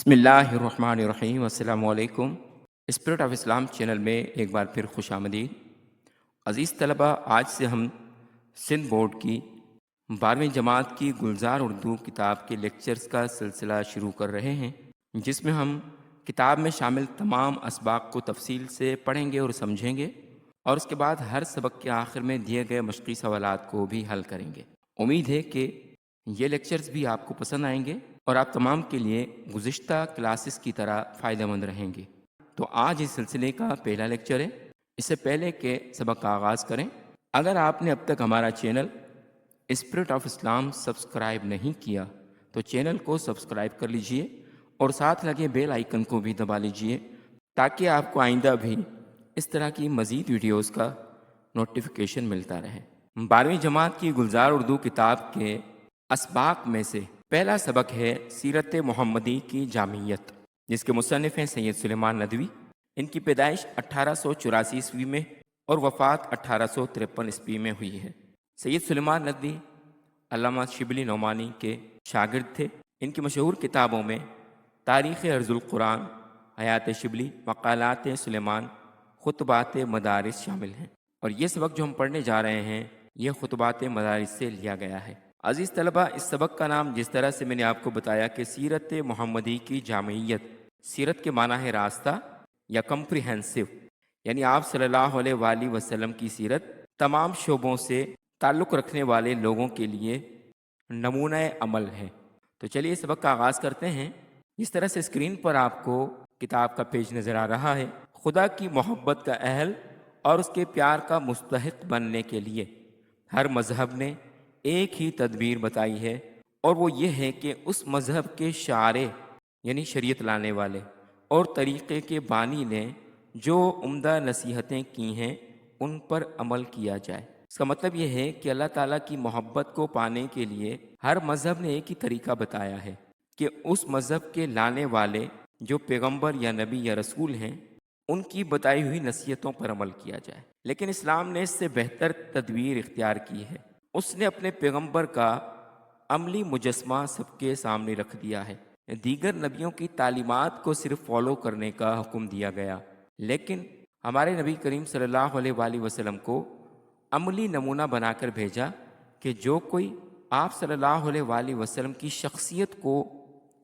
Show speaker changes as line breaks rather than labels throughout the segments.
بسم اللہ الرحمن الرحیم السلام علیکم۔ اسپرٹ آف اسلام چینل میں ایک بار پھر خوش آمدید۔ عزیز طلبہ، آج سے ہم سندھ بورڈ کی 12ویں جماعت کی گلزار اردو کتاب کے لیکچرز کا سلسلہ شروع کر رہے ہیں، جس میں ہم کتاب میں شامل تمام اسباق کو تفصیل سے پڑھیں گے اور سمجھیں گے، اور اس کے بعد ہر سبق کے آخر میں دیے گئے مشقی سوالات کو بھی حل کریں گے۔ امید ہے کہ یہ لیکچرز بھی آپ کو پسند آئیں گے اور آپ تمام کے لیے گزشتہ کلاسز کی طرح فائدہ مند رہیں گے۔ تو آج اس سلسلے کا پہلا لیکچر ہے۔ اس سے پہلے کہ سبق کا آغاز کریں، اگر آپ نے اب تک ہمارا channel spirit of Islam subscribe نہیں کیا تو چینل کو سبسکرائب کر لیجئے اور ساتھ لگے بیل آئیکن کو بھی دبا لیجئے، تاکہ آپ کو آئندہ بھی اس طرح کی مزید ویڈیوز کا نوٹیفیکیشن ملتا رہے۔ 12ویں جماعت کی گلزار اردو کتاب کے اسباق میں سے پہلا سبق ہے سیرت محمدی کی جامعیت، جس کے مصنف ہیں سید سلیمان ندوی۔ ان کی پیدائش 1884 عیسوی میں اور وفات 1853 عیسوی میں ہوئی ہے۔ سید سلیمان ندوی علامہ شبلی نعمانی کے شاگرد تھے۔ ان کی مشہور کتابوں میں تاریخ ارض القرآن، حیات شبلی، مقالات سلیمان، خطبات مدارس شامل ہیں، اور یہ سبق جو ہم پڑھنے جا رہے ہیں یہ خطبات مدارس سے لیا گیا ہے۔ عزیز طلبہ، اس سبق کا نام جس طرح سے میں نے آپ کو بتایا کہ سیرت محمدی کی جامعیت، سیرت کے معنی ہے راستہ یا کمپریہنسو، یعنی آپ صلی اللہ علیہ وآلہ وسلم کی سیرت تمام شعبوں سے تعلق رکھنے والے لوگوں کے لیے نمونہ عمل ہے۔ تو چلیے سبق کا آغاز کرتے ہیں۔ اس طرح سے اسکرین پر آپ کو کتاب کا پیج نظر آ رہا ہے۔ خدا کی محبت کا اہل اور اس کے پیار کا مستحق بننے کے لیے ہر مذہب نے ایک ہی تدبیر بتائی ہے، اور وہ یہ ہے کہ اس مذہب کے شارع یعنی شریعت لانے والے اور طریقے کے بانی نے جو عمدہ نصیحتیں کی ہیں ان پر عمل کیا جائے۔ اس کا مطلب یہ ہے کہ اللہ تعالیٰ کی محبت کو پانے کے لیے ہر مذہب نے ایک ہی طریقہ بتایا ہے کہ اس مذہب کے لانے والے جو پیغمبر یا نبی یا رسول ہیں ان کی بتائی ہوئی نصیحتوں پر عمل کیا جائے۔ لیکن اسلام نے اس سے بہتر تدبیر اختیار کی ہے۔ اس نے اپنے پیغمبر کا عملی مجسمہ سب کے سامنے رکھ دیا ہے۔ دیگر نبیوں کی تعلیمات کو صرف فالو کرنے کا حکم دیا گیا، لیکن ہمارے نبی کریم صلی اللہ علیہ وآلہ وسلم کو عملی نمونہ بنا کر بھیجا کہ جو کوئی آپ صلی اللہ علیہ وآلہ وسلم کی شخصیت کو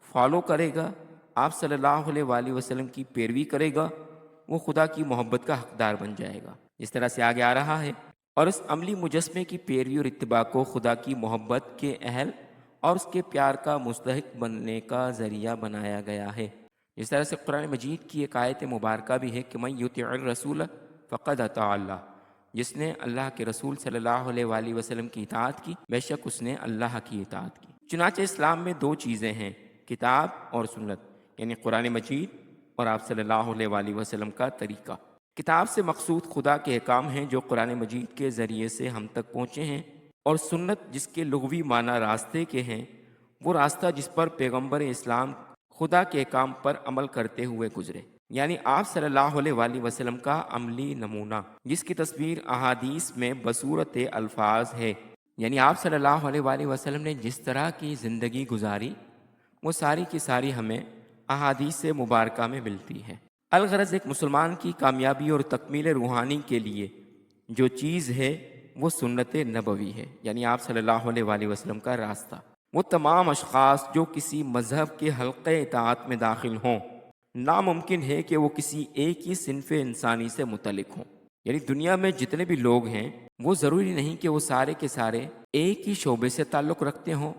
فالو کرے گا، آپ صلی اللہ علیہ وآلہ وسلم کی پیروی کرے گا، وہ خدا کی محبت کا حقدار بن جائے گا۔ اس طرح سے آگے آ رہا ہے، اور اس عملی مجسمے کی پیروی اور اتباع کو خدا کی محبت کے اہل اور اس کے پیار کا مستحق بننے کا ذریعہ بنایا گیا ہے۔ اس طرح سے قرآن مجید کی ایک آیت مبارکہ بھی ہے کہ من یطع الرسول فقد اطاع اللہ، جس نے اللہ کے رسول صلی اللہ علیہ وآلہ وسلم کی اطاعت کی، بے شک اس نے اللہ کی اطاعت کی۔ چنانچہ اسلام میں دو چیزیں ہیں، کتاب اور سنت، یعنی قرآن مجید اور آپ صلی اللہ علیہ وآلہ وسلم کا طریقہ۔ کتاب سے مقصود خدا کے احکام ہیں جو قرآن مجید کے ذریعے سے ہم تک پہنچے ہیں، اور سنت جس کے لغوی معنی راستے کے ہیں، وہ راستہ جس پر پیغمبر اسلام خدا کے احکام پر عمل کرتے ہوئے گزرے، یعنی آپ صلی اللہ علیہ وآلہ وسلم کا عملی نمونہ، جس کی تصویر احادیث میں بصورت الفاظ ہے، یعنی آپ صلی اللہ علیہ وآلہ وسلم نے جس طرح کی زندگی گزاری وہ ساری کی ساری ہمیں احادیث مبارکہ میں ملتی ہے۔ الغرض ایک مسلمان کی کامیابی اور تکمیل روحانی کے لیے جو چیز ہے وہ سنت نبوی ہے، یعنی آپ صلی اللہ علیہ وآلہ وسلم کا راستہ۔ وہ تمام اشخاص جو کسی مذہب کے حلقہ اطاعت میں داخل ہوں، ناممکن ہے کہ وہ کسی ایک ہی صنف انسانی سے متعلق ہوں، یعنی دنیا میں جتنے بھی لوگ ہیں وہ ضروری نہیں کہ وہ سارے کے سارے ایک ہی شعبے سے تعلق رکھتے ہوں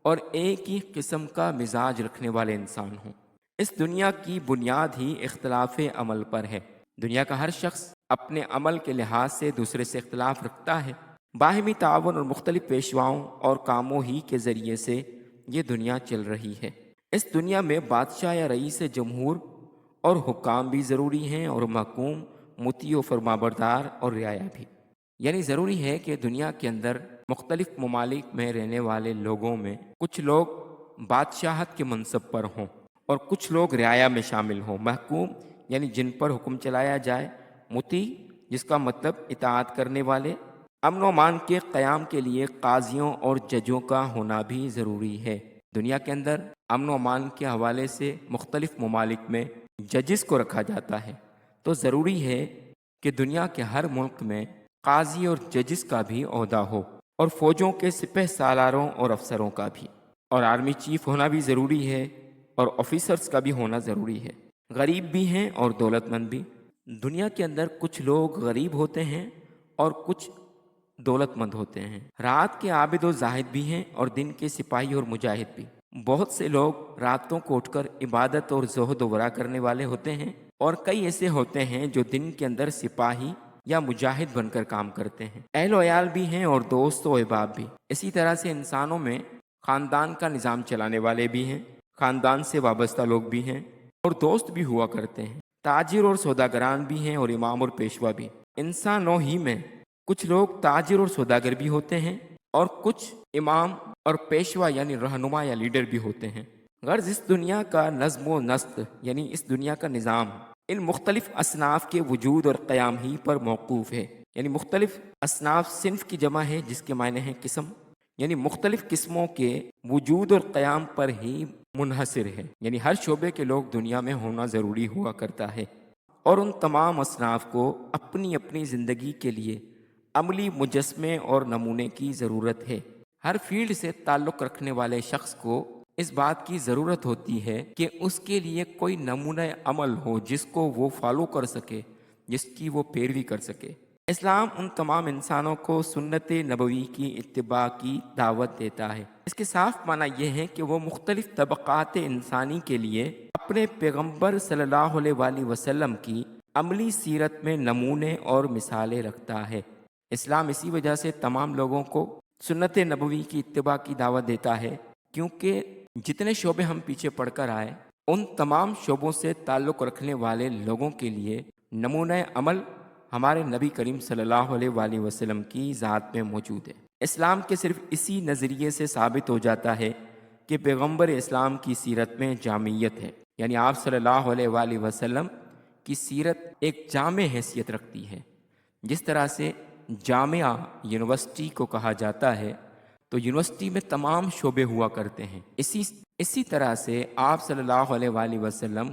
اور ایک ہی قسم کا مزاج رکھنے والے انسان ہوں۔ اس دنیا کی بنیاد ہی اختلاف عمل پر ہے۔ دنیا کا ہر شخص اپنے عمل کے لحاظ سے دوسرے سے اختلاف رکھتا ہے۔ باہمی تعاون اور مختلف پیشواؤں اور کاموں ہی کے ذریعے سے یہ دنیا چل رہی ہے۔ اس دنیا میں بادشاہ یا رئیس جمہور اور حکام بھی ضروری ہیں، اور محکوم، مطیع و فرمانبردار اور رعایا بھی، یعنی ضروری ہے کہ دنیا کے اندر مختلف ممالک میں رہنے والے لوگوں میں کچھ لوگ بادشاہت کے منصب پر ہوں اور کچھ لوگ رعایا میں شامل ہوں۔ محکوم یعنی جن پر حکم چلایا جائے، مطیع جس کا مطلب اطاعت کرنے والے، امن و امان کے قیام کے لیے قاضیوں اور ججوں کا ہونا بھی ضروری ہے۔ دنیا کے اندر امن و امان کے حوالے سے مختلف ممالک میں ججز کو رکھا جاتا ہے، تو ضروری ہے کہ دنیا کے ہر ملک میں قاضی اور ججز کا بھی عہدہ ہو، اور فوجوں کے سپہ سالاروں اور افسروں کا بھی، اور آرمی چیف ہونا بھی ضروری ہے، اور آفیسرز کا بھی ہونا ضروری ہے۔ غریب بھی ہیں اور دولت مند بھی۔ دنیا کے اندر کچھ لوگ غریب ہوتے ہیں اور کچھ دولت مند ہوتے ہیں۔ رات کے عابد و زاہد بھی ہیں اور دن کے سپاہی اور مجاہد بھی۔ بہت سے لوگ راتوں کو اٹھ کر عبادت اور زہد و ورع کرنے والے ہوتے ہیں، اور کئی ایسے ہوتے ہیں جو دن کے اندر سپاہی یا مجاہد بن کر کام کرتے ہیں۔ اہل و عیال بھی ہیں اور دوست و احباب بھی۔ اسی طرح سے انسانوں میں خاندان کا نظام چلانے والے بھی ہیں، خاندان سے وابستہ لوگ بھی ہیں، اور دوست بھی ہوا کرتے ہیں۔ تاجر اور سوداگران بھی ہیں اور امام اور پیشوا بھی۔ انسانوں ہی میں کچھ لوگ تاجر اور سوداگر بھی ہوتے ہیں، اور کچھ امام اور پیشوا یعنی رہنما یا لیڈر بھی ہوتے ہیں۔ غرض اس دنیا کا نظم و نسق یعنی اس دنیا کا نظام ان مختلف اصناف کے وجود اور قیام ہی پر موقوف ہے، یعنی مختلف اصناف صنف کی جمع ہے جس کے معنی ہیں قسم، یعنی مختلف قسموں کے وجود اور قیام پر ہی منحصر ہے، یعنی ہر شعبے کے لوگ دنیا میں ہونا ضروری ہوا کرتا ہے، اور ان تمام اصناف کو اپنی اپنی زندگی کے لیے عملی مجسمے اور نمونے کی ضرورت ہے۔ ہر فیلڈ سے تعلق رکھنے والے شخص کو اس بات کی ضرورت ہوتی ہے کہ اس کے لیے کوئی نمونہ عمل ہو جس کو وہ فالو کر سکے، جس کی وہ پیروی کر سکے۔ اسلام ان تمام انسانوں کو سنت نبوی کی اتباع کی دعوت دیتا ہے۔ اس کے صاف معنی یہ ہے کہ وہ مختلف طبقات انسانی کے لیے اپنے پیغمبر صلی اللہ علیہ وآلہ وسلم کی عملی سیرت میں نمونے اور مثالیں رکھتا ہے۔ اسلام اسی وجہ سے تمام لوگوں کو سنت نبوی کی اتباع کی دعوت دیتا ہے، کیونکہ جتنے شعبے ہم پیچھے پڑھ کر آئے ان تمام شعبوں سے تعلق رکھنے والے لوگوں کے لیے نمونہ عمل ہمارے نبی کریم صلی اللہ علیہ وآلہ وسلم کی ذات میں موجود ہے۔ اسلام کے صرف اسی نظریے سے ثابت ہو جاتا ہے کہ پیغمبر اسلام کی سیرت میں جامعیت ہے، یعنی آپ صلی اللہ علیہ وآلہ وسلم کی سیرت ایک جامع حیثیت رکھتی ہے۔ جس طرح سے جامعہ یونیورسٹی کو کہا جاتا ہے، تو یونیورسٹی میں تمام شعبے ہوا کرتے ہیں۔ اسی طرح سے آپ صلی اللہ علیہ وآلہ وسلم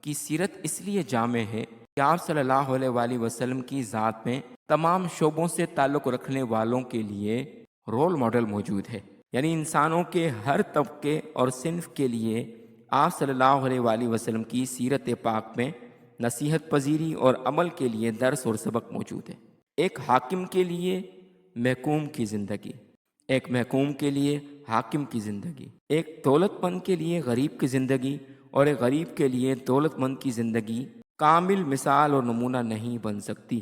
کی سیرت اس لیے جامع ہے کہ آپ صلی اللہ علیہ وآلہ وسلم کی ذات میں تمام شعبوں سے تعلق رکھنے والوں کے لیے رول ماڈل موجود ہے، یعنی انسانوں کے ہر طبقے اور صنف کے لیے آپ صلی اللہ علیہ وآلہ وسلم کی سیرت پاک میں نصیحت پذیری اور عمل کے لیے درس اور سبق موجود ہے۔ ایک حاکم کے لیے محکوم کی زندگی، ایک محکوم کے لیے حاکم کی زندگی، ایک دولت مند کے لیے غریب کی زندگی اور ایک غریب کے لیے دولت مند کی زندگی کامل مثال اور نمونہ نہیں بن سکتی۔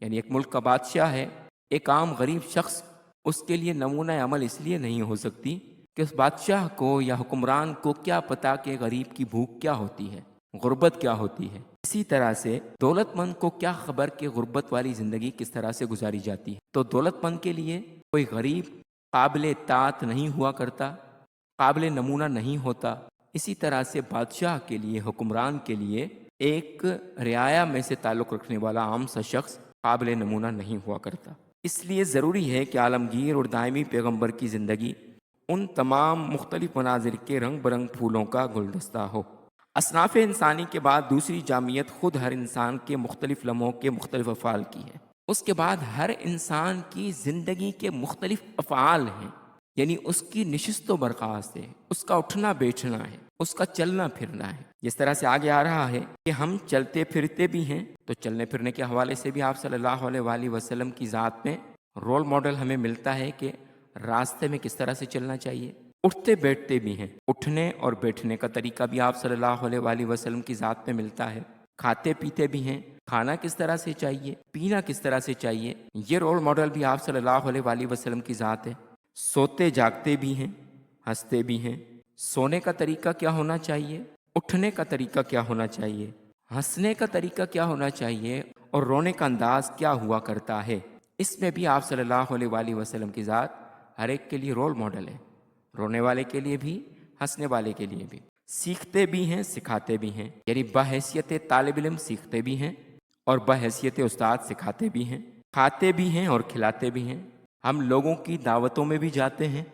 یعنی ایک ملک کا بادشاہ ہے، ایک عام غریب شخص اس کے لیے نمونہ عمل اس لیے نہیں ہو سکتی کہ اس بادشاہ کو یا حکمران کو کیا پتا کہ غریب کی بھوک کیا ہوتی ہے، غربت کیا ہوتی ہے۔ اسی طرح سے دولت مند کو کیا خبر کہ غربت والی زندگی کس طرح سے گزاری جاتی ہے۔ تو دولت مند کے لیے کوئی غریب قابل اطاعت نہیں ہوا کرتا، قابل نمونہ نہیں ہوتا۔ اسی طرح سے بادشاہ کے لیے، حکمران کے لیے ایک رعایا میں سے تعلق رکھنے والا عام سا شخص قابل نمونہ نہیں ہوا کرتا۔ اس لیے ضروری ہے کہ عالمگیر اور دائمی پیغمبر کی زندگی ان تمام مختلف مناظر کے رنگ برنگ پھولوں کا گلدستہ ہو۔ اصناف انسانی کے بعد دوسری جامعیت خود ہر انسان کے مختلف لمحوں کے مختلف افعال کی ہے۔ اس کے بعد ہر انسان کی زندگی کے مختلف افعال ہیں، یعنی اس کی نشست و برخاست ہے، اس کا اٹھنا بیٹھنا ہے، اس کا چلنا پھرنا ہے۔ جس طرح سے آگے آ رہا ہے کہ ہم چلتے پھرتے بھی ہیں، تو چلنے پھرنے کے حوالے سے بھی آپ صلی اللہ علیہ وآلہ وسلم کی ذات میں رول ماڈل ہمیں ملتا ہے کہ راستے میں کس طرح سے چلنا چاہیے۔ اٹھتے بیٹھتے بھی ہیں، اٹھنے اور بیٹھنے کا طریقہ بھی آپ صلی اللہ علیہ وآلہ وسلم کی ذات میں ملتا ہے۔ کھاتے پیتے بھی ہیں، کھانا کس طرح سے چاہیے، پینا کس طرح سے چاہیے، یہ رول ماڈل بھی آپ صلی اللہ علیہ وآلہ وسلم کی ذات ہے۔ سوتے جاگتے بھی ہیں، ہنستے بھی ہیں۔ سونے کا طریقہ کیا ہونا چاہیے، اٹھنے کا طریقہ کیا ہونا چاہیے، ہنسنے کا طریقہ کیا ہونا چاہیے، اور رونے کا انداز کیا ہوا کرتا ہے، اس میں بھی آپ صلی اللہ علیہ وآلہ وسلم کی ذات ہر ایک کے لیے رول ماڈل ہے، رونے والے کے لیے بھی، ہنسنے والے کے لیے بھی۔ سیکھتے بھی ہیں، سکھاتے بھی ہیں، یعنی بحیثیت طالب علم سیکھتے بھی ہیں اور بحیثیت استاد سکھاتے بھی ہیں۔ کھاتے بھی ہیں اور کھلاتے بھی ہیں۔ ہم لوگوں کی دعوتوں میں بھی جاتے ہیں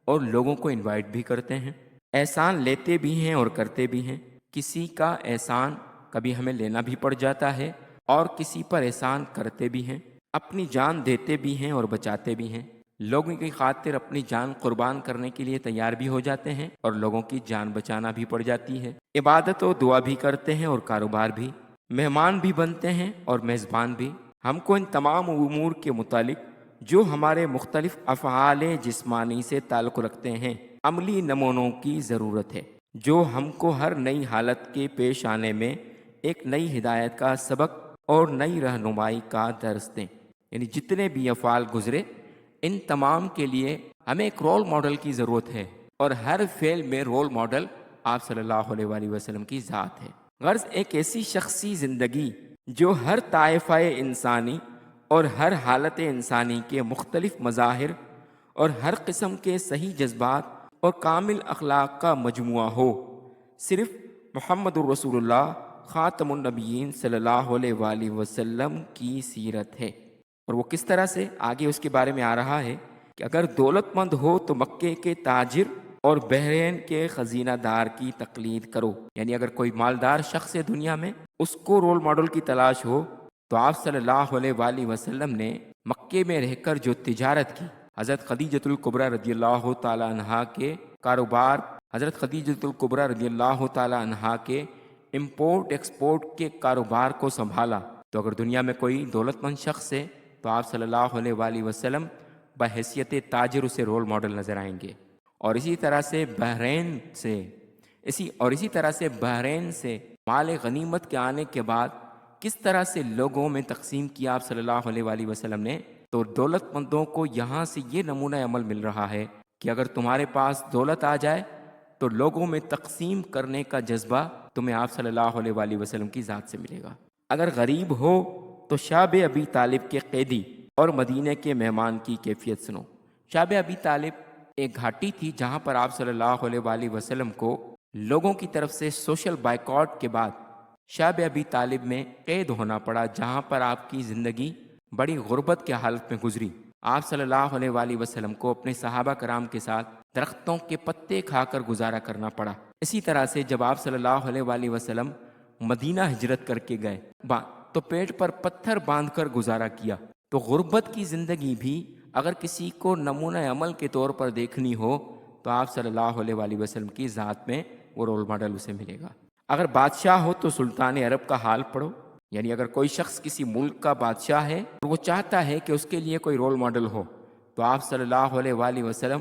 اور لوگوں کو انوائٹ بھی کرتے ہیں۔ احسان لیتے بھی ہیں اور کرتے بھی ہیں۔ کسی کا احسان کبھی ہمیں لینا بھی پڑ جاتا ہے اور کسی پر احسان کرتے بھی ہیں، اپنی جان دیتے بھی ہیں اور بچاتے بھی ہیں، لوگوں کی خاطر اپنی جان قربان کرنے کے لیے تیار بھی ہو جاتے ہیں اور لوگوں کی جان بچانا بھی پڑ جاتی ہے۔ عبادت و دعا بھی کرتے ہیں اور کاروبار بھی، مہمان بھی بنتے ہیں اور میزبان بھی۔ ہم کو ان تمام امور کے متعلق جو ہمارے مختلف افعال جسمانی سے تعلق رکھتے ہیں عملی نمونوں کی ضرورت ہے، جو ہم کو ہر نئی حالت کے پیش آنے میں ایک نئی ہدایت کا سبق اور نئی رہنمائی کا درس دیں۔ یعنی جتنے بھی افعال گزرے ان تمام کے لیے ہمیں ایک رول ماڈل کی ضرورت ہے، اور ہر فعل میں رول ماڈل آپ صلی اللہ علیہ وآلہ وسلم کی ذات ہے۔ غرض ایک ایسی شخصی زندگی جو ہر طائفہ انسانی اور ہر حالت انسانی کے مختلف مظاہر اور ہر قسم کے صحیح جذبات اور کامل اخلاق کا مجموعہ ہو، صرف محمد الرسول اللہ خاتم النبیین صلی اللہ علیہ وآلہ وسلم کی سیرت ہے۔ اور وہ کس طرح سے، آگے اس کے بارے میں آ رہا ہے کہ اگر دولت مند ہو تو مکے کے تاجر اور بحرین کے خزینہ دار کی تقلید کرو۔ یعنی اگر کوئی مالدار شخص ہے دنیا میں، اس کو رول ماڈل کی تلاش ہو تو آپ صلی اللہ علیہ وآلہ وسلم نے مکے میں رہ کر جو تجارت کی، حضرت خدیجۃ الکبریٰ رضی اللہ تعالی عنہا کے کاروبار، حضرت خدیجۃ الکبریٰ رضی اللہ تعالی عنہا کے امپورٹ ایکسپورٹ کے کاروبار کو سنبھالا، تو اگر دنیا میں کوئی دولت مند شخص ہے تو آپ صلی اللہ علیہ وآلہ وسلم بحیثیت تاجر اسے رول ماڈل نظر آئیں گے۔ اور اسی طرح سے بحرین سے مال غنیمت کے آنے کے بعد کس طرح سے لوگوں میں تقسیم کیا آپ صلی اللہ علیہ وآلہ وسلم نے، تو دولت مندوں کو یہاں سے یہ نمونہ عمل مل رہا ہے کہ اگر تمہارے پاس دولت آ جائے تو لوگوں میں تقسیم کرنے کا جذبہ تمہیں آپ صلی اللہ علیہ وآلہ وسلم کی ذات سے ملے گا۔ اگر غریب ہو تو شعب ابی طالب کے قیدی اور مدینے کے مہمان کی کیفیت سنو۔ شعب ابی طالب ایک گھاٹی تھی جہاں پر آپ صلی اللہ علیہ وآلہ وسلم کو لوگوں کی طرف سے سوشل بائیکاٹ کے بعد شعب ابی طالب میں قید ہونا پڑا، جہاں پر آپ کی زندگی بڑی غربت کے حالت میں گزری۔ آپ صلی اللہ علیہ وآلہ وسلم کو اپنے صحابہ کرام کے ساتھ درختوں کے پتے کھا کر گزارا کرنا پڑا۔ اسی طرح سے جب آپ صلی اللہ علیہ وآلہ وسلم مدینہ ہجرت کر کے گئے تو پیٹ پر پتھر باندھ کر گزارا کیا۔ تو غربت کی زندگی بھی اگر کسی کو نمونہ عمل کے طور پر دیکھنی ہو تو آپ صلی اللہ علیہ وآلہ وسلم کی ذات میں وہ رول ماڈل اسے ملے گا۔ اگر بادشاہ ہو تو سلطان عرب کا حال پڑھو۔ یعنی اگر کوئی شخص کسی ملک کا بادشاہ ہے اور وہ چاہتا ہے کہ اس کے لیے کوئی رول ماڈل ہو، تو آپ صلی اللہ علیہ وآلہ وسلم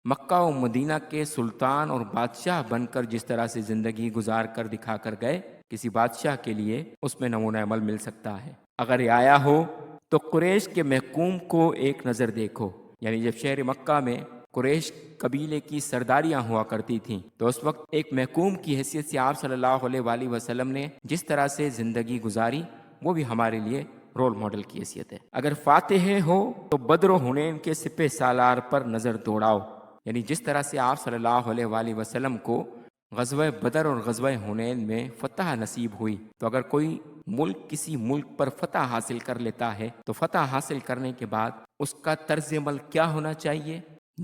مکہ و مدینہ کے سلطان اور بادشاہ بن کر جس طرح سے زندگی گزار کر دکھا کر گئے، کسی بادشاہ کے لیے اس میں نمونہ عمل مل سکتا ہے۔ اگر رعایا ہو تو قریش کے محکوم کو ایک نظر دیکھو۔ یعنی جب شہر مکہ میں قریش قبیلے کی سرداریاں ہوا کرتی تھیں تو اس وقت ایک محکوم کی حیثیت سے آپ صلی اللہ علیہ وآلہ وسلم نے جس طرح سے زندگی گزاری وہ بھی ہمارے لیے رول ماڈل کی حیثیت ہے۔ اگر فاتح ہو تو بدر و حنین کے سپہ سالار پر نظر دوڑاؤ۔ یعنی جس طرح سے آپ صلی اللہ علیہ وآلہ وسلم کو غزوہ بدر اور غزوہ حنین میں فتح نصیب ہوئی، تو اگر کوئی ملک کسی ملک پر فتح حاصل کر لیتا ہے تو فتح حاصل کرنے کے بعد اس کا طرز عمل کیا ہونا چاہیے،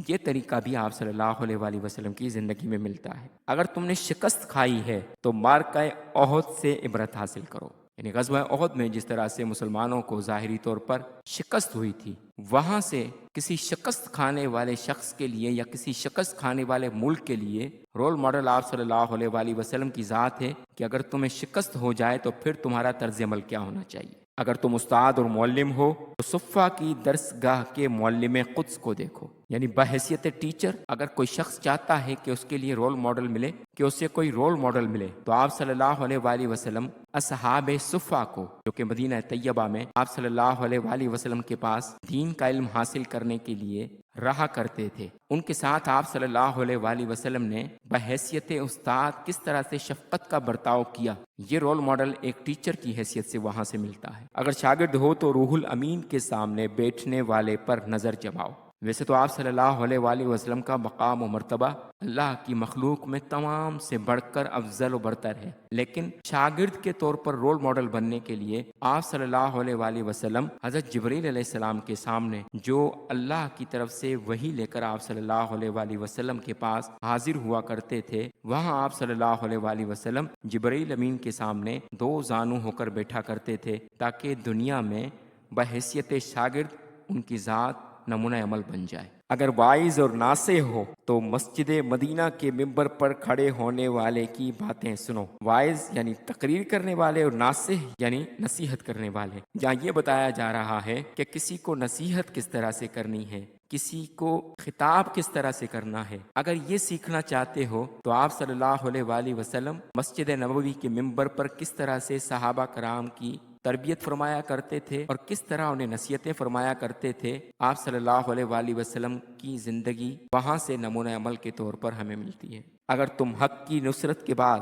یہ طریقہ بھی آپ صلی اللہ علیہ وآلہ وسلم کی زندگی میں ملتا ہے۔ اگر تم نے شکست کھائی ہے تو مارکہ احد سے عبرت حاصل کرو۔ یعنی غزوہ احد میں جس طرح سے مسلمانوں کو ظاہری طور پر شکست ہوئی تھی، وہاں سے کسی شکست کھانے والے شخص کے لیے یا کسی شکست کھانے والے ملک کے لیے رول ماڈل آپ صلی اللہ علیہ وآلہ وسلم کی ذات ہے کہ اگر تمہیں شکست ہو جائے تو پھر تمہارا طرز عمل کیا ہونا چاہیے۔ اگر تم استاد اور معلم ہو تو صفہ کی درس گاہ کے معلم قدس کو دیکھو۔ یعنی بحیثیت ٹیچر اگر کوئی شخص چاہتا ہے کہ اس کے لیے رول ماڈل ملے، کہ اسے کوئی رول ماڈل ملے، تو آپ صلی اللہ علیہ وآلہ وسلم اصحاب صفہ کو، جو کہ مدینہ طیبہ میں آپ صلی اللہ علیہ وآلہ وسلم کے پاس دین کا علم حاصل کرنے کے لیے رہا کرتے تھے، ان کے ساتھ آپ صلی اللہ علیہ وآلہ وسلم نے بحیثیت استاد کس طرح سے شفقت کا برتاؤ کیا، یہ رول ماڈل ایک ٹیچر کی حیثیت سے وہاں سے ملتا ہے۔ اگر شاگرد ہو تو روح الامین کے سامنے بیٹھنے والے پر نظر جماؤ۔ ویسے تو آپ صلی اللہ علیہ وآلہ وسلم کا مقام و مرتبہ اللہ کی مخلوق میں تمام سے بڑھ کر افضل و برتر ہے، لیکن شاگرد کے طور پر رول ماڈل بننے کے لیے آپ صلی اللہ علیہ وآلہ وسلم حضرت جبریل علیہ السلام کے سامنے، جو اللہ کی طرف سے وحی لے کر آپ صلی اللہ علیہ وآلہ وسلم کے پاس حاضر ہوا کرتے تھے، وہاں آپ صلی اللہ علیہ وآلہ وسلم جبریل امین کے سامنے دو زانو ہو کر بیٹھا کرتے تھے، تاکہ دنیا میں بحیثیت شاگرد ان کی ذات نمونہ عمل بن جائے۔ اگر واعظ اور ناصح ہو تو مسجد مدینہ کے ممبر پر کھڑے ہونے والے کی باتیں سنو۔ واعظ یعنی تقریر کرنے والے اور ناصح یعنی نصیحت کرنے والے۔ جہاں یہ بتایا جا رہا ہے کہ کسی کو نصیحت کس طرح سے کرنی ہے، کسی کو خطاب کس طرح سے کرنا ہے، اگر یہ سیکھنا چاہتے ہو تو آپ صلی اللہ علیہ وآلہ وسلم مسجد نبوی کے ممبر پر کس طرح سے صحابہ کرام کی تربیت فرمایا کرتے تھے اور کس طرح انہیں نصیحتیں فرمایا کرتے تھے، آپ صلی اللہ علیہ وآلہ وسلم کی زندگی وہاں سے نمونہ عمل کے طور پر ہمیں ملتی ہے۔ اگر تم حق کی نصرت کے بعد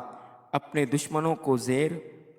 اپنے دشمنوں کو زیر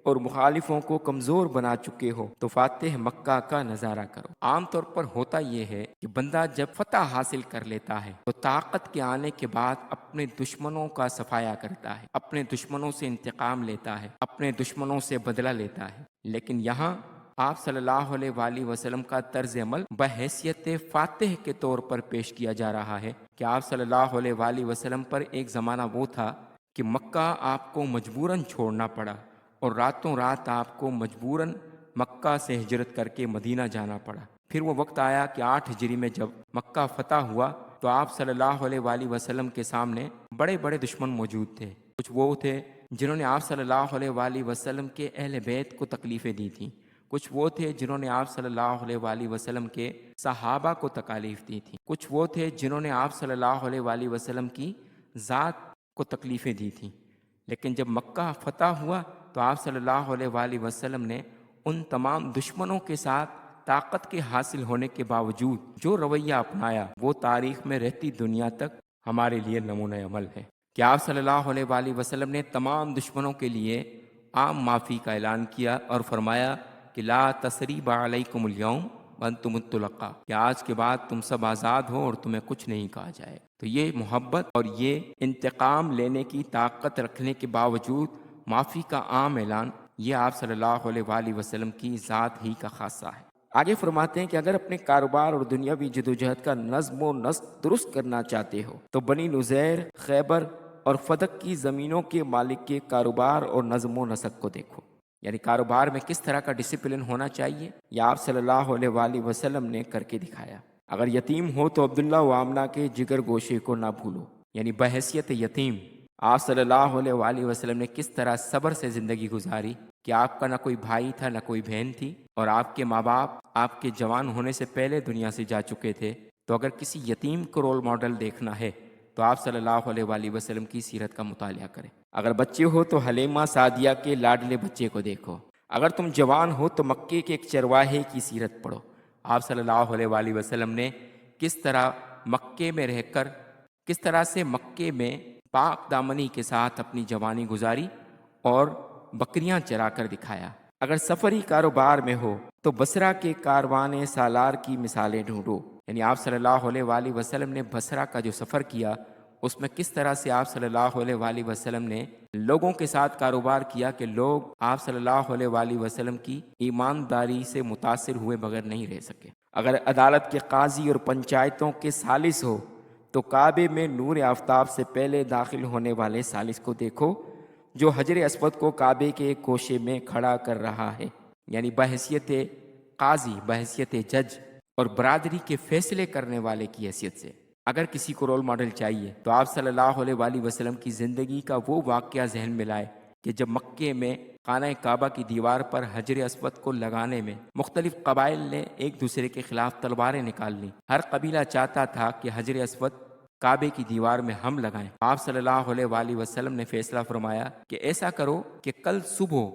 اور مخالفوں کو کمزور بنا چکے ہو تو فاتح مکہ کا نظارہ کرو۔ عام طور پر ہوتا یہ ہے کہ بندہ جب فتح حاصل کر لیتا ہے تو طاقت کے آنے کے بعد اپنے دشمنوں کا صفایا کرتا ہے، اپنے دشمنوں سے انتقام لیتا ہے، اپنے دشمنوں سے بدلہ لیتا ہے، لیکن یہاں آپ صلی اللہ علیہ وآلہ وسلم کا طرز عمل بحیثیت فاتح کے طور پر پیش کیا جا رہا ہے کہ آپ صلی اللہ علیہ وآلہ وسلم پر ایک زمانہ وہ تھا کہ مکہ آپ کو مجبوراً چھوڑنا پڑا اور راتوں رات آپ کو مجبوراً مکہ سے ہجرت کر کے مدینہ جانا پڑا۔ پھر وہ وقت آیا کہ 8 ہجری میں جب مکہ فتح ہوا تو آپ صلی اللہ علیہ وآلہ وسلم کے سامنے بڑے بڑے دشمن موجود تھے۔ کچھ وہ تھے جنہوں نے آپ صلی اللہ علیہ وآلہ وسلم کے اہل بیت کو تکلیفیں دی تھیں، کچھ وہ تھے جنہوں نے آپ صلی اللہ علیہ وآلہ وسلم کے صحابہ کو تکالیف دی تھیں، کچھ وہ تھے جنہوں نے آپ صلی اللہ علیہ وآلہ وسلم کی ذات کو تکلیفیں دی تھیں، لیکن جب مکہ فتح ہوا تو آپ صلی اللہ علیہ وآلہ وسلم نے ان تمام دشمنوں کے ساتھ طاقت کے حاصل ہونے کے باوجود جو رویہ اپنایا وہ تاریخ میں رہتی دنیا تک ہمارے لیے نمونہ عمل ہے کہ آپ صلی اللہ علیہ وآلہ وسلم نے تمام دشمنوں کے لیے عام معافی کا اعلان کیا اور فرمایا کہ لا تثریب علیکم اليوم وانتم الطلقاء، کہ آج کے بعد تم سب آزاد ہو اور تمہیں کچھ نہیں کہا جائے۔ تو یہ محبت اور یہ انتقام لینے کی طاقت رکھنے کے باوجود معافی کا عام اعلان، یہ آپ صلی اللہ علیہ وآلہ وسلم کی ذات ہی کا خاصہ ہے۔ آگے فرماتے ہیں کہ اگر اپنے کاروبار اور دنیاوی جدوجہد کا نظم و نسق درست کرنا چاہتے ہو تو بنی نذیر، خیبر اور فدق کی زمینوں کے مالک کے کاروبار اور نظم و نسق کو دیکھو، یعنی کاروبار میں کس طرح کا ڈسپلن ہونا چاہیے، یہ آپ صلی اللہ علیہ وآلہ وسلم نے کر کے دکھایا۔ اگر یتیم ہو تو عبداللہ و آمنہ کے جگر گوشے کو نہ بھولو، یعنی بحیثیت یتیم آپ صلی اللہ علیہ وآلہ وسلم نے کس طرح صبر سے زندگی گزاری کہ آپ کا نہ کوئی بھائی تھا نہ کوئی بہن تھی اور آپ کے ماں باپ آپ کے جوان ہونے سے پہلے دنیا سے جا چکے تھے، تو اگر کسی یتیم کو رول ماڈل دیکھنا ہے تو آپ صلی اللہ علیہ وآلہ وسلم کی سیرت کا مطالعہ کریں۔ اگر بچے ہو تو حلیمہ سعدیہ کے لاڈلے بچے کو دیکھو، اگر تم جوان ہو تو مکے کے ایک چرواہے کی سیرت پڑھو۔ آپ صلی اللہ علیہ وآلہ وسلم نے کس طرح مکے میں رہ کر، کس طرح سے مکے میں پاک دامنی کے ساتھ اپنی جوانی گزاری اور بکریاں چرا کر دکھایا۔ اگر سفری کاروبار میں ہو تو بصرہ کے کاروان سالار کی مثالیں ڈھونڈو، یعنی آپ صلی اللہ علیہ وآلہ وسلم نے بصرہ کا جو سفر کیا اس میں کس طرح سے آپ صلی اللہ علیہ وآلہ وسلم نے لوگوں کے ساتھ کاروبار کیا کہ لوگ آپ صلی اللہ علیہ وآلہ وسلم کی ایمانداری سے متاثر ہوئے بغیر نہیں رہ سکے۔ اگر عدالت کے قاضی اور پنچایتوں کے ثالث ہو تو کعبے میں نور آفتاب سے پہلے داخل ہونے والے ثالث کو دیکھو جو حجر اسود کو کعبے کے ایک گوشے میں کھڑا کر رہا ہے، یعنی بحیثیت قاضی، بحیثیت جج اور برادری کے فیصلے کرنے والے کی حیثیت سے۔ اگر کسی کو رول ماڈل چاہیے تو آپ صلی اللہ علیہ وآلہ وسلم کی زندگی کا وہ واقعہ ذہن میں لائے کہ جب مکے میں خانہ کعبہ کی دیوار پر حجر اسود کو لگانے میں مختلف قبائل نے ایک دوسرے کے خلاف تلواریں نکال لیں، ہر قبیلہ چاہتا تھا کہ حجر اسود کعبے کی دیوار میں ہم لگائیں۔ آپ صلی اللہ علیہ وآلہ وسلم نے فیصلہ فرمایا کہ ایسا کرو کہ کل صبح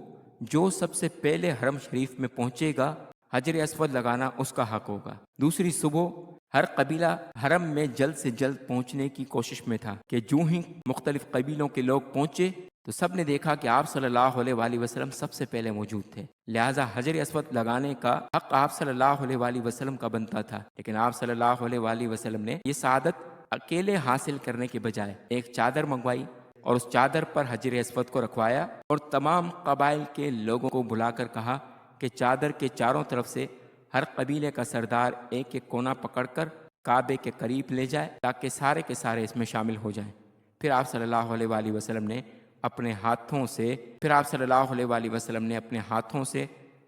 جو سب سے پہلے حرم شریف میں پہنچے گا حجر اسود لگانا اس کا حق ہوگا۔ دوسری صبح ہر قبیلہ حرم میں جلد سے جلد پہنچنے کی کوشش میں تھا کہ جو ہی مختلف قبیلوں کے لوگ پہنچے تو سب نے دیکھا کہ آپ صلی اللہ علیہ وسلم سب سے پہلے موجود تھے، لہٰذا حجر اسود لگانے کا حق آپ صلی اللہ علیہ وسلم کا بنتا تھا، لیکن آپ صلی اللہ علیہ وسلم نے یہ سعادت اکیلے حاصل کرنے کے بجائے ایک چادر منگوائی اور اس چادر پر حجر اسود کو رکھوایا اور تمام قبائل کے لوگوں کو بلا کر کہا کہ چادر کے چاروں طرف سے ہر قبیلے کا سردار ایک ایک کونا پکڑ کر کعبے کے قریب لے جائے تاکہ سارے کے سارے اس میں شامل ہو جائیں۔ پھر آپ صلی اللہ علیہ وسلم نے اپنے ہاتھوں سے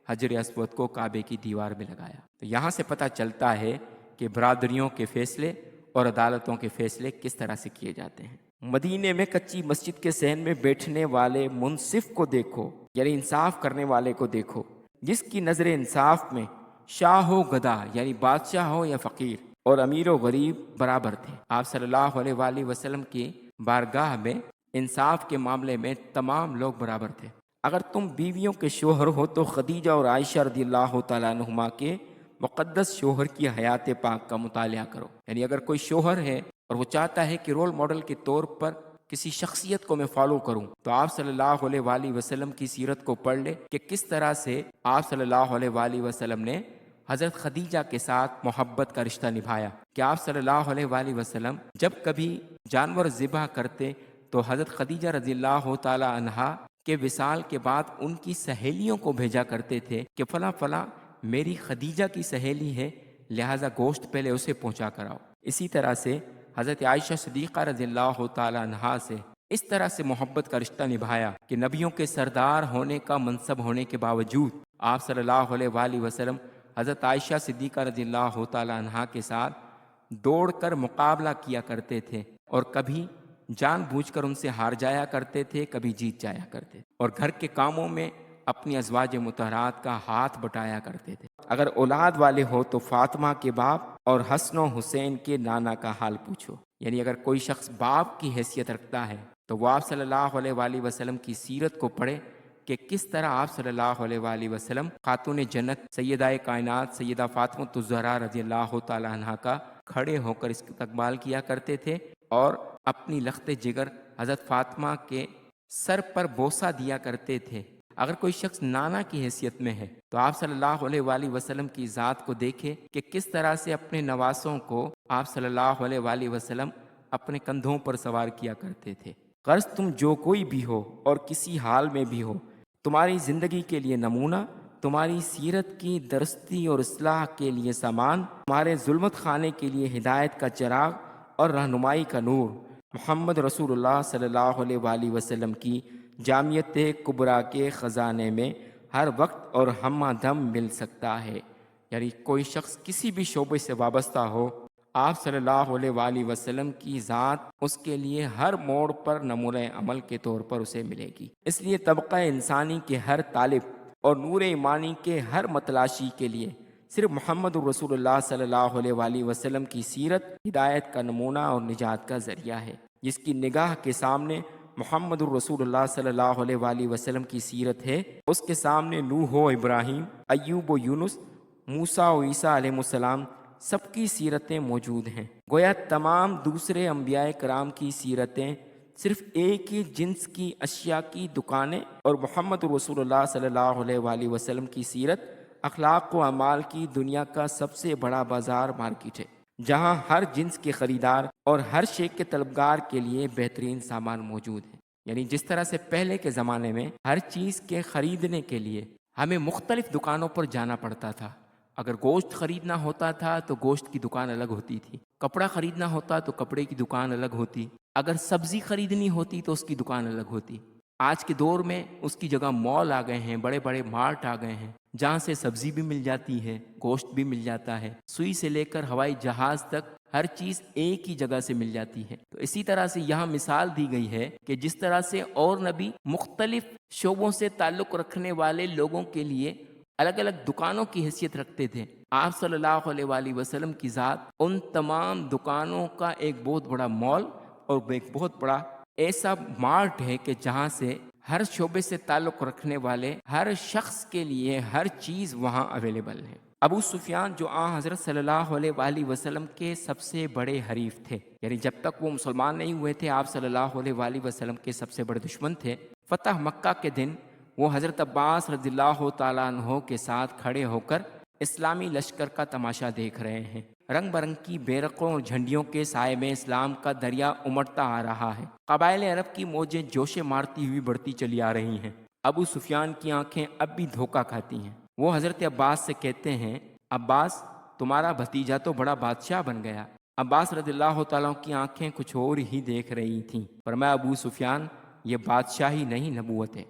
حجر اسود کو کعبے کی دیوار میں لگایا۔ تو یہاں سے پتہ چلتا ہے کہ برادریوں کے فیصلے اور عدالتوں کے فیصلے کس طرح سے کیے جاتے ہیں۔ مدینے میں کچی مسجد کے صحن میں بیٹھنے والے منصف کو دیکھو، یعنی انصاف کرنے والے کو دیکھو، جس کی نظر انصاف میں شاہ و گدا یعنی بادشاہ ہو یا فقیر اور امیر و غریب برابر تھے۔ آپ صلی اللہ علیہ وسلم کی بارگاہ میں انصاف کے معاملے میں تمام لوگ برابر تھے۔ اگر تم بیویوں کے شوہر ہو تو خدیجہ اور عائشہ رضی اللہ تعالیٰ عنہما کے مقدس شوہر کی حیات پاک کا مطالعہ کرو، یعنی اگر کوئی شوہر ہے اور وہ چاہتا ہے کہ رول ماڈل کے طور پر کسی شخصیت کو میں فالو کروں تو آپ صلی اللہ علیہ وسلم کی سیرت کو پڑھ لے کہ کس طرح سے آپ صلی اللہ علیہ وسلم نے حضرت خدیجہ کے ساتھ محبت کا رشتہ نبھایا، کہ آپ صلی اللہ علیہ وسلم جب کبھی جانور ذبح کرتے تو حضرت خدیجہ رضی اللہ تعالی عنہا کے وصال کے بعد ان کی سہیلیوں کو بھیجا کرتے تھے کہ فلاں فلاں میری خدیجہ کی سہیلی ہے، لہٰذا گوشت پہلے اسے پہنچا کر آؤ۔ اسی طرح سے حضرت عائشہ صدیقہ رضی اللہ تعالی عنہا سے اس طرح سے محبت کا رشتہ نبھایا کہ نبیوں کے سردار ہونے کا منصب ہونے کے باوجود آپ صلی اللہ علیہ وسلم حضرت عائشہ صدیقہ رضی اللہ تعالی عنہا کے ساتھ دوڑ کر مقابلہ کیا کرتے تھے اور کبھی جان بوجھ کر ان سے ہار جایا کرتے تھے، کبھی جیت جایا کرتے، اور گھر کے کاموں میں اپنی ازواج مطہرات کا ہاتھ بٹایا کرتے تھے۔ اگر اولاد والے ہو تو فاطمہ کے باپ اور حسن و حسین کے نانا کا حال پوچھو، یعنی اگر کوئی شخص باپ کی حیثیت رکھتا ہے تو وہ آپ صلی اللہ علیہ وسلم کی سیرت کو پڑھے کہ کس طرح آپ صلی اللہ علیہ وسلم خاتون جنت سیدہ کائنات سیدہ فاطمہ الزہرا رضی اللہ تعالی عنہا کا کھڑے ہو کر استقبال کیا کرتے تھے اور اپنی لخت جگر حضرت فاطمہ کے سر پر بوسہ دیا کرتے تھے۔ اگر کوئی شخص نانا کی حیثیت میں ہے تو آپ صلی اللہ علیہ وسلم کی ذات کو دیکھے کہ کس طرح سے اپنے نواسوں کو آپ صلی اللہ علیہ وسلم اپنے کندھوں پر سوار کیا کرتے تھے۔ غرض تم جو کوئی بھی ہو اور کسی حال میں بھی ہو، تمہاری زندگی کے لیے نمونہ، تمہاری سیرت کی درستی اور اصلاح کے لیے سامان، تمہارے ظلمت خانے کے لیے ہدایت کا چراغ اور رہنمائی کا نور محمد رسول اللہ صلی اللہ علیہ وسلم کی جامعت کبریٰ کے خزانے میں ہر وقت اور ہمہ دم مل سکتا ہے۔ یعنی کوئی شخص کسی بھی شعبے سے وابستہ ہو، آپ صلی اللہ علیہ وسلم کی ذات اس کے لیے ہر موڑ پر نمونہ عمل کے طور پر اسے ملے گی۔ اس لیے طبقہ انسانی کے ہر طالب اور نور ایمانی کے ہر متلاشی کے لیے صرف محمد رسول اللہ صلی اللہ علیہ وسلم کی سیرت ہدایت کا نمونہ اور نجات کا ذریعہ ہے۔ جس کی نگاہ کے سامنے محمد الرسول اللہ صلی اللہ علیہ وسلم کی سیرت ہے، اس کے سامنے نوح و ابراہیم، ایوب و یونس، موسیٰ و عیسیٰ علیہ السلام سب کی سیرتیں موجود ہیں۔ گویا تمام دوسرے انبیاء کرام کی سیرتیں صرف ایک ہی جنس کی اشیاء کی دکانیں اور محمد رسول اللہ صلی اللہ علیہ وسلم کی سیرت اخلاق و اعمال کی دنیا کا سب سے بڑا بازار مارکیٹ ہے، جہاں ہر جنس کے خریدار اور ہر شے کے طلبگار کے لیے بہترین سامان موجود ہے۔ یعنی جس طرح سے پہلے کے زمانے میں ہر چیز کے خریدنے کے لیے ہمیں مختلف دکانوں پر جانا پڑتا تھا۔ اگر گوشت خریدنا ہوتا تھا تو گوشت کی دکان الگ ہوتی تھی، کپڑا خریدنا ہوتا تو کپڑے کی دکان الگ ہوتی، اگر سبزی خریدنی ہوتی تو اس کی دکان الگ ہوتی۔ آج کے دور میں اس کی جگہ مال آ گئے ہیں، بڑے بڑے مارٹ آ گئے ہیں، جہاں سے سبزی بھی مل جاتی ہے، گوشت بھی مل جاتا ہے، سوئی سے لے کر ہوائی جہاز تک ہر چیز ایک ہی جگہ سے مل جاتی ہے۔ تو اسی طرح سے یہاں مثال دی گئی ہے کہ جس طرح سے اور نبی مختلف شعبوں سے تعلق رکھنے والے لوگوں کے لیے الگ الگ دکانوں کی حیثیت رکھتے تھے، آپ صلی اللہ علیہ وسلم کی ذات ان تمام دکانوں کا ایک بہت بڑا مال اور ایک بہت بڑا ایسا مارٹ ہے کہ جہاں سے ہر شعبے سے تعلق رکھنے والے ہر شخص کے لیے ہر چیز وہاں اویلیبل ہے۔ ابو سفیان جو حضرت صلی اللہ علیہ وآلہ وسلم کے سب سے بڑے حریف تھے، یعنی جب تک وہ مسلمان نہیں ہوئے تھے آپ صلی اللہ علیہ وآلہ وسلم کے سب سے بڑے دشمن تھے۔ فتح مکہ کے دن وہ حضرت عباس رضی اللہ تعالیٰ عنہ کے ساتھ کھڑے ہو کر اسلامی لشکر کا تماشا دیکھ رہے ہیں۔ رنگ برنگ کی بیرقوں اور جھنڈیوں کے سائے میں اسلام کا دریا امڑتا آ رہا ہے۔ قبائل عرب کی موجیں جوشے مارتی ہوئی بڑھتی چلی آ رہی ہیں۔ ابو سفیان کی آنکھیں اب بھی دھوکہ کھاتی ہیں۔ وہ حضرت عباس سے کہتے ہیں، عباس تمہارا بھتیجا تو بڑا بادشاہ بن گیا۔ عباس رضی اللہ تعالیٰ کی آنکھیں کچھ اور ہی دیکھ رہی تھیں۔ فرمایا، ابو سفیان یہ بادشاہی نہیں نبوت ہے۔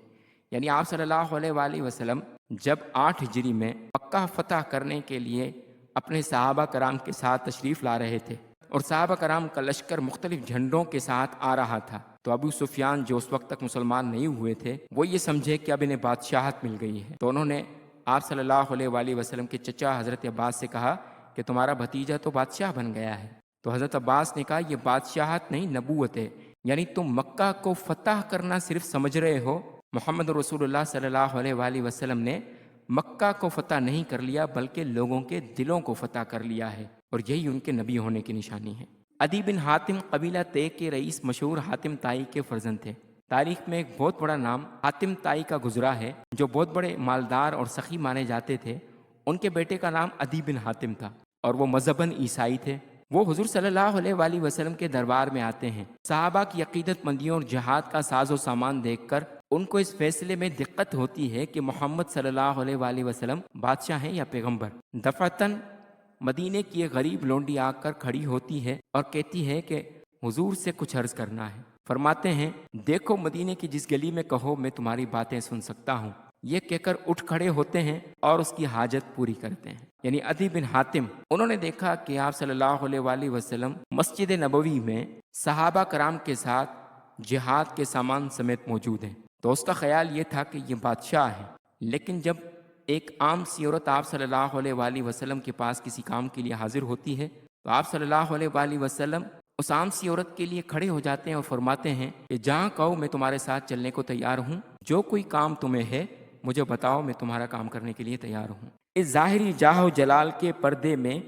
یعنی آپ صلی اللہ علیہ وآلہ وسلم جب 8 ہجری میں مکہ فتح کرنے کے لیے اپنے صحابہ کرام کے ساتھ تشریف لا رہے تھے اور صحابہ کرام کا لشکر مختلف جھنڈوں کے ساتھ آ رہا تھا، تو ابو سفیان جو اس وقت تک مسلمان نہیں ہوئے تھے وہ یہ سمجھے کہ اب انہیں بادشاہت مل گئی ہے، تو انہوں نے آپ صلی اللہ علیہ وآلہ وسلم کے چچا حضرت عباس سے کہا کہ تمہارا بھتیجا تو بادشاہ بن گیا ہے۔ تو حضرت عباس نے کہا، یہ بادشاہت نہیں نبوت ہے، یعنی تم مکہ کو فتح کرنا صرف سمجھ رہے ہو۔ محمد رسول اللہ صلی اللہ علیہ وآلہ وسلم نے مکہ کو فتح نہیں کر لیا بلکہ لوگوں کے دلوں کو فتح کر لیا ہے، اور یہی ان کے نبی ہونے کی نشانی ہے۔ عدی بن حاتم قبیلہ طے کے رئیس مشہور حاتم طائی کے فرزند تھے۔ تاریخ میں ایک بہت بڑا نام حاتم طائی کا گزرا ہے جو بہت بڑے مالدار اور سخی مانے جاتے تھے۔ ان کے بیٹے کا نام عدی بن حاتم تھا اور وہ مذہباً عیسائی تھے۔ وہ حضور صلی اللہ علیہ وآلہ وسلم کے دربار میں آتے ہیں۔ صحابہ کی عقیدت مندیوں اور جہاد کا ساز و سامان دیکھ کر ان کو اس فیصلے میں دقت ہوتی ہے کہ محمد صلی اللہ علیہ وآلہ وسلم بادشاہ ہیں یا پیغمبر۔ دفعتاً مدینے کی ایک غریب لونڈی آ کر کھڑی ہوتی ہے اور کہتی ہے کہ حضور سے کچھ عرض کرنا ہے۔ فرماتے ہیں، دیکھو مدینے کی جس گلی میں کہو میں تمہاری باتیں سن سکتا ہوں۔ یہ کہہ کر اٹھ کھڑے ہوتے ہیں اور اس کی حاجت پوری کرتے ہیں۔ یعنی عدی بن حاتم، انہوں نے دیکھا کہ آپ صلی اللہ علیہ وآلہ وسلم مسجد نبوی میں صحابہ کرام کے ساتھ جہاد کے سامان سمیت موجود ہیں، تو اس کا خیال یہ تھا کہ یہ بادشاہ ہے۔ لیکن جب ایک عام سی عورت آپ صلی اللہ علیہ وآلہ وسلم کے پاس کسی کام کے لیے حاضر ہوتی ہے تو آپ صلی اللہ علیہ وآلہ وسلم اس عام سی عورت کے لیے کھڑے ہو جاتے ہیں اور فرماتے ہیں کہ جہاں کہو میں تمہارے ساتھ چلنے کو تیار ہوں، جو کوئی کام تمہیں ہے مجھے بتاؤ، میں تمہارا کام کرنے کے لیے تیار ہوں۔ اس ظاہری جاہ و جلال کے پردے میں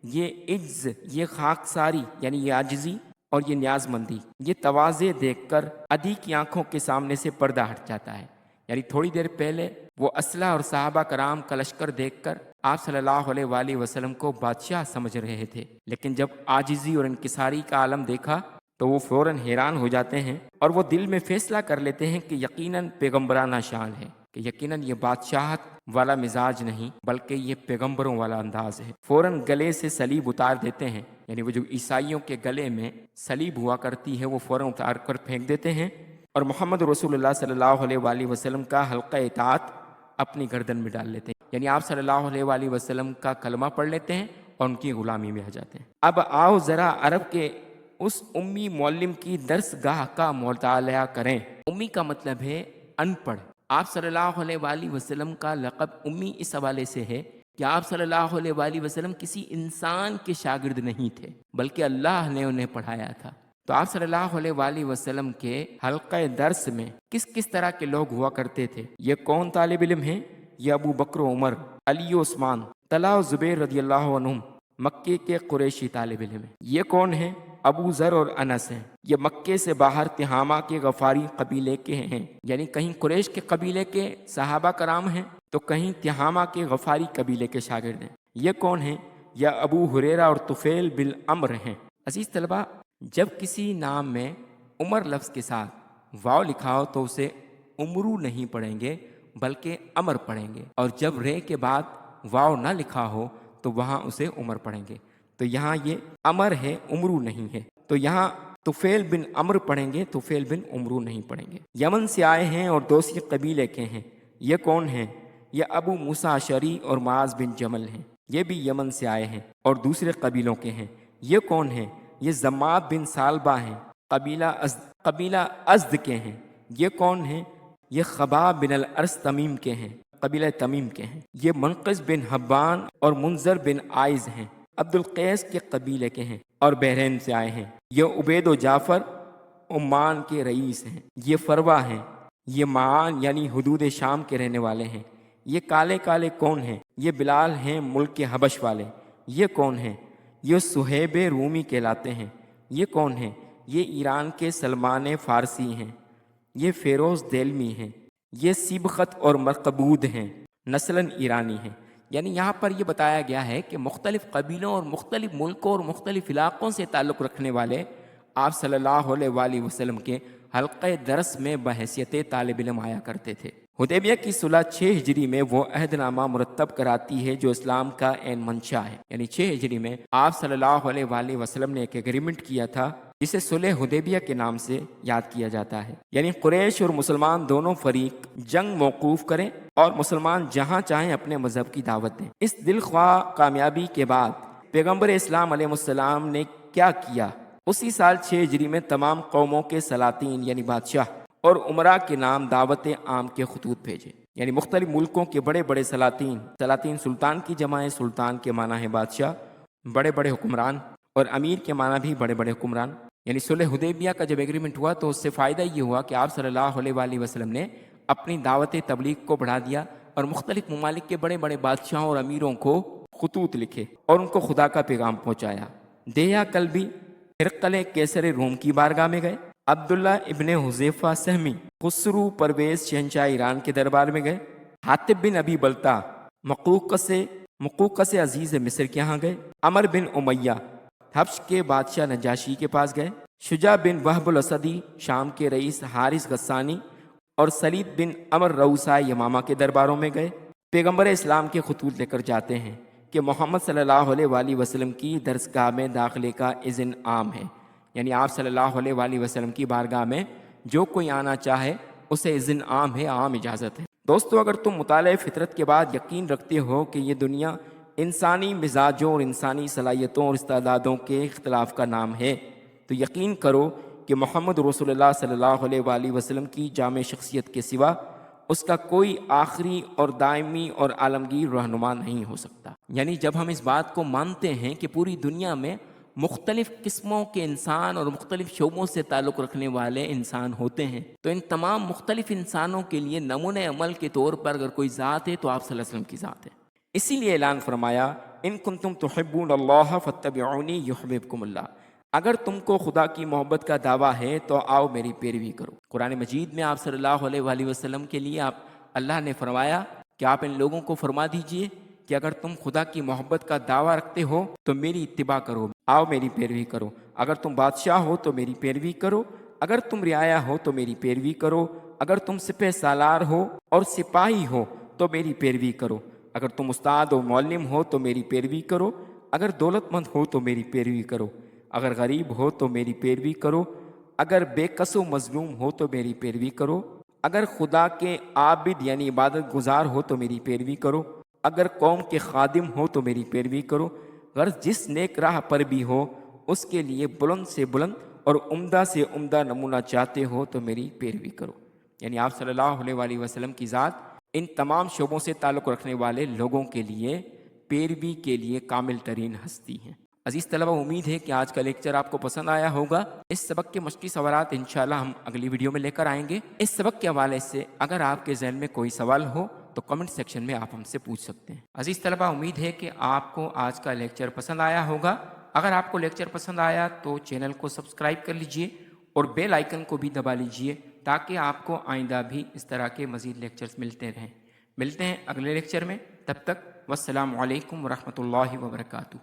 یہ عجز، یہ خاکساری یعنی یہ عاجزی اور یہ نیاز مندی، یہ تواضع دیکھ کر عدی کی آنکھوں کے سامنے سے پردہ ہٹ جاتا ہے۔ یعنی تھوڑی دیر پہلے وہ اسلحہ اور صحابہ کرام کا لشکر دیکھ کر آپ صلی اللہ علیہ وآلہ وسلم کو بادشاہ سمجھ رہے تھے، لیکن جب عاجزی اور انکساری کا عالم دیکھا تو وہ فوراً حیران ہو جاتے ہیں اور وہ دل میں فیصلہ کر لیتے ہیں کہ یقیناً پیغمبرانہ شان ہے، کہ یقیناً یہ بادشاہت والا مزاج نہیں بلکہ یہ پیغمبروں والا انداز ہے۔ فوراً گلے سے صلیب اتار دیتے ہیں، یعنی وہ جو عیسائیوں کے گلے میں صلیب ہوا کرتی ہے وہ فوراً اتار کر پھینک دیتے ہیں اور محمد رسول اللہ صلی اللہ علیہ وآلہ وسلم کا حلقہ اطاعت اپنی گردن میں ڈال لیتے ہیں، یعنی آپ صلی اللہ علیہ وآلہ وسلم کا کلمہ پڑھ لیتے ہیں اور ان کی غلامی میں آ جاتے ہیں۔ اب آؤ ذرا عرب کے اس امی معلم کی درس گاہ کا مطالعہ کریں۔ امی کا مطلب ہے ان پڑھ۔ آپ صلی اللہ علیہ وآلہ وسلم کا لقب امی اس حوالے سے ہے کہ آپ صلی اللہ علیہ وآلہ وسلم کسی انسان کے شاگرد نہیں تھے بلکہ اللہ نے انہیں پڑھایا تھا۔ تو آپ صلی اللہ علیہ وآلہ وسلم کے حلقہ درس میں کس کس طرح کے لوگ ہوا کرتے تھے؟ یہ کون طالب علم ہیں؟ یہ ابو بکر و عمر، علی و عثمان، طلحہ و زبیر رضی اللہ عنہم، مکے کے قریشی طالب علم ہیں۔ یہ کون ہیں؟ ابو ذر اور انس ہیں۔ یہ مکے سے باہر تہامہ کے غفاری قبیلے کے ہیں، یعنی کہیں قریش کے قبیلے کے صحابہ کرام ہیں تو کہیں تہامہ کے غفاری قبیلے کے شاگرد ہیں۔ یہ کون ہیں؟ یہ ابو ہریرہ اور طفیل بن عمر ہیں۔ عزیز طلبہ، جب کسی نام میں عمر لفظ کے ساتھ واو لکھا ہو تو اسے عمرو نہیں پڑھیں گے بلکہ عمر پڑھیں گے، اور جب رے کے بعد واو نہ لکھا ہو تو وہاں اسے عمر پڑھیں گے۔ تو یہاں یہ عمر ہے، عمرو نہیں ہے، تو یہاں طفیل بن عمر پڑھیں گے، طفیل بن عمرو نہیں پڑھیں گے۔ یمن سے آئے ہیں اور دوسی قبیلے کے ہیں۔ یہ کون ہیں؟ یہ ابو موسیٰ اشعری اور معاذ بن جمل ہیں۔ یہ بھی یمن سے آئے ہیں اور دوسرے قبیلوں کے ہیں۔ یہ کون ہیں؟ یہ زماد بن سالبہ ہیں، قبیلہ ازد کے ہیں۔ یہ کون ہیں؟ یہ خباب بن الارس تمیم کے ہیں، قبیلہ تمیم کے ہیں۔ یہ منقذ بن حبان اور منذر بن عائز ہیں، عبد القیس کے قبیلے کے ہیں اور بحرین سے آئے ہیں۔ یہ عبید و جعفر عمان کے رئیس ہیں۔ یہ فروہ ہیں۔ یہ معان یعنی حدود شام کے رہنے والے ہیں۔ یہ کالے کالے کون ہیں؟ یہ بلال ہیں ملک حبش والے۔ یہ کون ہیں؟ یہ صہیب رومی کہلاتے ہیں۔ یہ کون ہیں؟ یہ ایران کے سلمان فارسی ہیں۔ یہ فیروز دیلمی ہیں۔ یہ سیبخت اور مرقبود ہیں، نسلاً ایرانی ہیں۔ یعنی یہاں پر یہ بتایا گیا ہے کہ مختلف قبیلوں اور مختلف ملکوں اور مختلف علاقوں سے تعلق رکھنے والے آپ صلی اللہ علیہ وآلہ وسلم کے حلقہ درس میں بحیثیت طالب علم آیا کرتے تھے۔ حدیبیہ کی صلح 6 ہجری میں وہ عہد نامہ مرتب کراتی ہے جو اسلام کا عین منشا ہے۔ یعنی 6 ہجری میں آپ صلی اللہ علیہ وآلہ وسلم نے ایک ایگریمنٹ کیا تھا جسے صلح حدیبیہ کے نام سے یاد کیا جاتا ہے۔ یعنی قریش اور مسلمان دونوں فریق جنگ موقوف کریں اور مسلمان جہاں چاہیں اپنے مذہب کی دعوت دیں۔ اس دلخواہ کامیابی کے بعد پیغمبر اسلام علیہ السلام نے کیا کیا؟ اسی سال 6 ہجری میں تمام قوموں کے سلاطین یعنی بادشاہ اور عمراء کے نام دعوت عام کے خطوط بھیجے۔ یعنی مختلف ملکوں کے بڑے بڑے سلاطین سلطان کی جمع ہے، سلطان کے معنی ہے بادشاہ، بڑے بڑے حکمران، اور امیر کے معنی بھی بڑے بڑے حکمران۔ یعنی صلح حدیبیہ کا جب ایگریمنٹ ہوا تو اس سے فائدہ یہ ہوا کہ آپ صلی اللہ علیہ وآلہ وسلم نے اپنی دعوت تبلیغ کو بڑھا دیا اور مختلف ممالک کے بڑے بڑے بادشاہوں اور امیروں کو خطوط لکھے اور ان کو خدا کا پیغام پہنچایا۔ دیہا کلبی ہرقل کیسر روم کی بارگاہ میں گئے، عبداللہ ابن حذیفہ سہمی خسرو پرویز شہنشاہ ایران کے دربار میں گئے، حاتب بن ابی بلتا مقوقس عزیز مصر کے ہاں گئے، عمر بن امیہ حبش کے بادشاہ نجاشی کے پاس گئے، شجاع بن وہب الاسدی شام کے رئیس حارث غسانی اور سلید بن عمر روسا یمامہ کے درباروں میں گئے۔ پیغمبر اسلام کے خطوط لے کر جاتے ہیں کہ محمد صلی اللہ علیہ وآلہ وسلم کی درسگاہ میں داخلے کا اذن عام ہے۔ یعنی آپ صلی اللہ علیہ وآلہ وسلم کی بارگاہ میں جو کوئی آنا چاہے اسے اذن عام ہے، عام اجازت ہے۔ دوستو، اگر تم مطالعہ فطرت کے بعد یقین رکھتے ہو کہ یہ دنیا انسانی مزاجوں اور انسانی صلاحیتوں اور استعدادوں کے اختلاف کا نام ہے، تو یقین کرو کہ محمد رسول اللہ صلی اللہ علیہ وآلہ وسلم کی جامع شخصیت کے سوا اس کا کوئی آخری اور دائمی اور عالمگیر رہنما نہیں ہو سکتا۔ یعنی جب ہم اس بات کو مانتے ہیں کہ پوری دنیا میں مختلف قسموں کے انسان اور مختلف شعبوں سے تعلق رکھنے والے انسان ہوتے ہیں، تو ان تمام مختلف انسانوں کے لیے نمونۂ عمل کے طور پر اگر کوئی ذات ہے تو آپ صلی اللہ علیہ وسلم کی ذات ہے۔ اسی لیے اعلان فرمایا، ان کنتم تحبون اللہ فاتبعونی یحببکم اللہ، اگر تم کو خدا کی محبت کا دعویٰ ہے تو آؤ میری پیروی کرو۔ قرآن مجید میں آپ صلی اللہ علیہ وآلہ وسلم کے لیے اللہ نے فرمایا کہ آپ ان لوگوں کو فرما دیجئے کہ اگر تم خدا کی محبت کا دعویٰ رکھتے ہو تو میری اتباع کرو، آؤ میری پیروی کرو۔ اگر تم بادشاہ ہو تو میری پیروی کرو، اگر تم رعایا ہو تو میری پیروی کرو، اگر تم سپہ سالار ہو اور سپاہی ہو تو میری پیروی کرو، اگر تم استاد و معلم ہو تو میری پیروی کرو، اگر دولت مند ہو تو میری پیروی کرو، اگر غریب ہو تو میری پیروی کرو، اگر بے کس و مظلوم ہو تو میری پیروی کرو، اگر خدا کے عابد یعنی عبادت گزار ہو تو میری پیروی کرو، اگر قوم کے خادم ہو تو میری پیروی کرو، غرض جس نیک راہ پر بھی ہو اس کے لیے بلند سے بلند اور عمدہ سے عمدہ نمونہ چاہتے ہو تو میری پیروی کرو۔ یعنی آپ صلی اللہ علیہ وآلہ وسلم کی ذات ان تمام شعبوں سے تعلق رکھنے والے لوگوں کے لیے پیروی کے لیے کامل ترین ہستی ہیں۔ عزیز طلبہ، امید ہے کہ آج کا لیکچر آپ کو پسند آیا ہوگا۔ اس سبق کے مشقی سوالات انشاءاللہ ہم اگلی ویڈیو میں لے کر آئیں گے۔ اس سبق کے حوالے سے اگر آپ کے ذہن میں کوئی سوال ہو تو کمنٹ سیکشن میں آپ ہم سے پوچھ سکتے ہیں۔ عزیز طلبہ، امید ہے کہ آپ کو آج کا لیکچر پسند آیا ہوگا۔ اگر آپ کو لیکچر پسند آیا تو چینل کو سبسکرائب کر لیجئے اور بیل آئیکن کو بھی دبا لیجئے تاکہ آپ کو آئندہ بھی اس طرح کے مزید لیکچرز ملتے رہیں۔ ملتے ہیں اگلے لیکچر میں، تب تک والسلام علیکم ورحمۃ اللہ وبرکاتہ۔